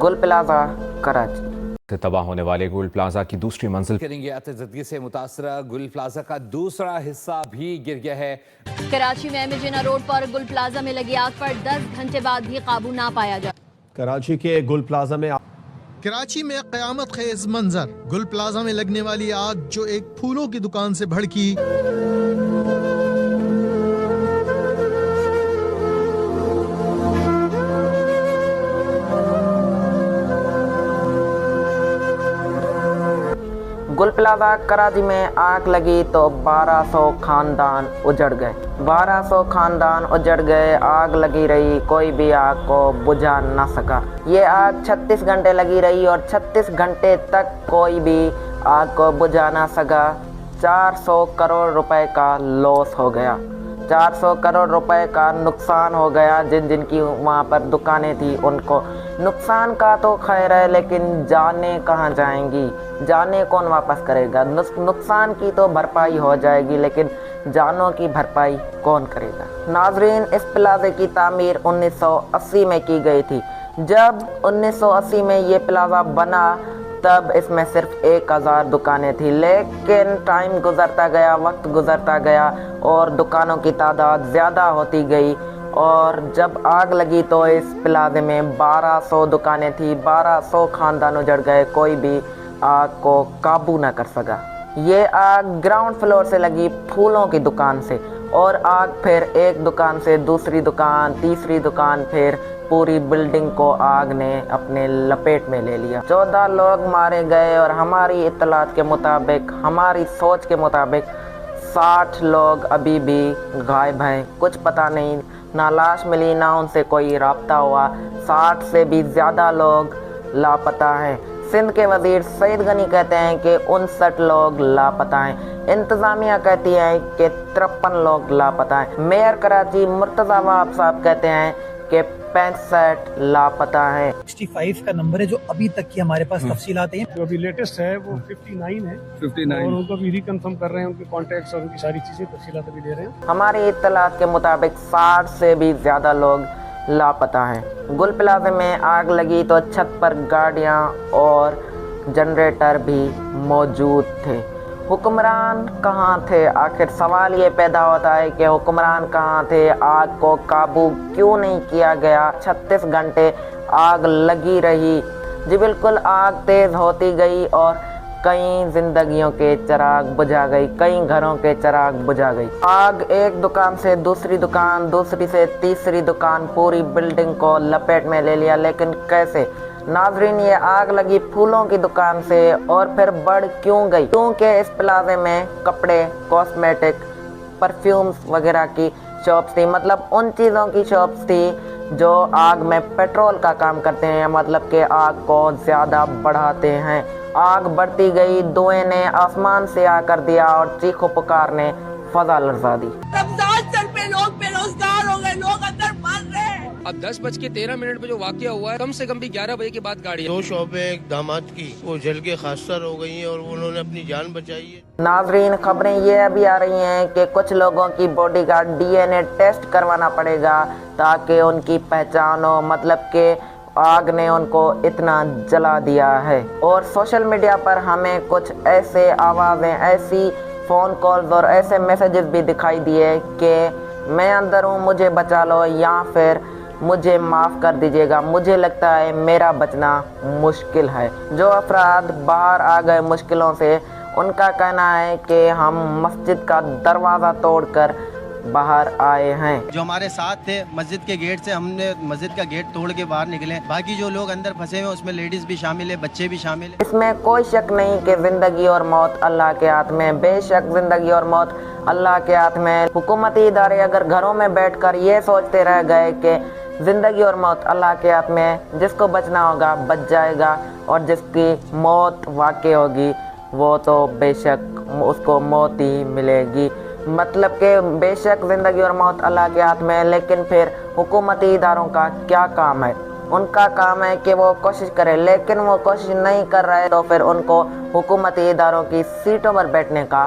گل plaza Karachi سے تباہ ہونے والے گل پلازا کی دوسری منزل کریں گے آتش زدگی سے متاثرہ گل پلازا کا دوسرا حصہ بھی گر گیا ہے۔ کراچی میں میجنا روڈ پر گل پلازا میں لگی آگ پر 10 گھنٹے بعد بھی قابو نہ پایا جا۔ کراچی کے گل پلازا میں کراچی میں قیامت خیز منظر، گل پلازا میں لگنے والی آگ جو ایک پھولوں کی دکان سے بھڑکی، گل پلازا کراچی میں آگ لگی تو 1200 خاندان اجڑ گئے 1200 خاندان اجڑ گئے۔ آگ لگی رہی، کوئی بھی آگ کو بجھا نہ سکا۔ یہ آگ 36 گھنٹے لگی رہی اور 36 گھنٹے تک کوئی بھی آگ کو بجھا نہ سکا۔ 400 کروڑ روپے کا لاس ہو گیا، 400 کروڑ روپے کا نقصان ہو گیا۔ جن کی وہاں پر دکانیں تھیں ان کو نقصان کا تو خیر ہے، لیکن جانیں کہاں جائیں گی؟ جانیں کون واپس کرے گا؟ نقصان کی تو بھرپائی ہو جائے گی، لیکن جانوں کی بھرپائی کون کرے گا؟ ناظرین، اس پلازے کی تعمیر 1980 میں کی گئی تھی۔ جب 1980 میں یہ پلازا بنا تب اس میں صرف 1000 دکانیں تھیں، لیکن ٹائم گزرتا گیا، وقت گزرتا گیا اور دکانوں کی تعداد زیادہ ہوتی گئی، اور جب آگ لگی تو اس پلازے میں 1200 دکانیں تھیں، 1200 خاندان اجڑ گئے، کوئی بھی آگ کو قابو نہ کر سکا۔ یہ آگ گراؤنڈ فلور سے لگی پھولوں کی دکان سے، اور آگ پھر ایک دکان سے دوسری دکان، تیسری دکان، پھر پوری بلڈنگ کو آگ نے اپنے لپیٹ میں لے لیا۔ 14 لوگ مارے گئے اور ہماری اطلاعات کے مطابق، ہماری سوچ کے مطابق 60 لوگ ابھی بھی غائب ہیں۔ کچھ پتہ نہیں، نہ لاش ملی، نہ ان سے کوئی رابطہ ہوا۔ 60 سے بھی زیادہ لوگ لاپتہ ہیں۔ سندھ کے وزیر سعید غنی کہتے ہیں کہ 59 لوگ لاپتہ ہیں۔ انتظامیہ کہتی ہے کہ 53 لوگ لاپتہ ہیں۔ میئر کراچی مرتضیٰ وہاب صاحب کہتے ہیں کہ 65 لاپتہ ہیں۔ 65 کا نمبر ہے جو ابھی تک کی ہمارے پاس تفصیلات ہیں۔ جو ابھی لیٹسٹ ہے وہ 59 ہے، 59 اور ان کو بھی ریکنفرم کر رہے ہیں، ان کے کانٹیکٹس اور ان کی ساری چیزیں تفصیلات ابھی دے رہے ہیں۔ ہماری اطلاعات کے مطابق 60 سے بھی زیادہ لوگ لاپتہ ہیں۔ گل پلازے میں آگ لگی تو چھت پر گاڑیاں اور جنریٹر بھی موجود تھے۔ حکمران کہاں تھے؟ آخر سوال یہ پیدا ہوتا ہے کہ حکمران کہاں تھے؟ آگ کو قابو کیوں نہیں کیا گیا؟ 36 گھنٹے آگ لگی رہی۔ جی بالکل، آگ تیز ہوتی گئی اور کئی زندگیوں کے چراغ بجھا گئی، کئی گھروں کے چراغ بجھا گئی۔ آگ ایک دکان سے دوسری دکان، دوسری سے تیسری دکان، پوری بلڈنگ کو لپیٹ میں لے لیا۔ لیکن کیسے؟ ناظرین، یہ آگ لگی پھولوں کی دکان سے اور پھر بڑھ کیوں گئی؟ کیونکہ اس پلازے میں کپڑے، کاسمیٹک، پرفیومز وغیرہ کی شاپس تھی، مطلب ان چیزوں کی شاپس تھی جو آگ میں پیٹرول کا کام کرتے ہیں، مطلب کہ آگ کو زیادہ بڑھاتے ہیں۔ آگ بڑھتی گئی، دھوئیں نے آسمان سے آ کر دیا اور چیخ و پکار نے فضا لرزا دی۔ رمضان چل پہ لوگ بے روزگار ہو گئے، لوگ اندر مر رہے ہیں۔ اب 10:13 پہ جو واقعہ ہوا ہے، کم سے کم بھی 11 بجے کے بعد گاڑی 2 شعبے داماد کی وہ جل کے خاصر ہو گئی ہیں اور انہوں نے اپنی جان بچائی ہے۔ ناظرین، خبریں یہ ابھی آ رہی ہیں کہ کچھ لوگوں کی باڈی کا DNA ٹیسٹ کروانا پڑے گا تاکہ ان کی پہچان ہو، مطلب کہ آگ نے ان کو اتنا جلا دیا ہے۔ اور سوشل میڈیا پر ہمیں کچھ ایسے آوازیں، ایسی فون کالز اور ایسے میسیجز بھی دکھائی دیے کہ میں اندر ہوں، مجھے بچا لو، یا پھر مجھے معاف کر دیجیے گا، مجھے لگتا ہے میرا بچنا مشکل ہے۔ جو افراد باہر آ گئے مشکلوں سے، ان کا کہنا ہے کہ ہم مسجد کا دروازہ توڑ کر باہر آئے ہیں۔ جو ہمارے ساتھ تھے مسجد کے گیٹ سے، ہم نے مسجد کا گیٹ توڑ کے باہر نکلے۔ باقی جو لوگ اندر پھنسے ہوئے اس میں لیڈیز بھی شامل ہے، بچے بھی شامل ہیں۔ اس میں کوئی شک نہیں کہ زندگی اور موت اللہ کے ہاتھ میں، بے شک زندگی اور موت اللہ کے ہاتھ میں۔ حکومتی ادارے اگر گھروں میں بیٹھ کر یہ سوچتے رہ گئے کہ زندگی اور موت اللہ کے ہاتھ میں ہے، جس کو بچنا ہوگا بچ جائے گا، اور جس کی موت واقع ہوگی وہ تو بے شک اس کو موت ہی ملے گی۔ مطلب کہ بے شک زندگی اور موت اللہ کے ہاتھ میں ہے، لیکن پھر حکومتی اداروں کا کیا کام ہے؟ ان کا کام ہے کہ وہ کوشش کرے، لیکن وہ کوشش نہیں کر رہے تو پھر ان کو حکومتی اداروں کی سیٹوں پر بیٹھنے کا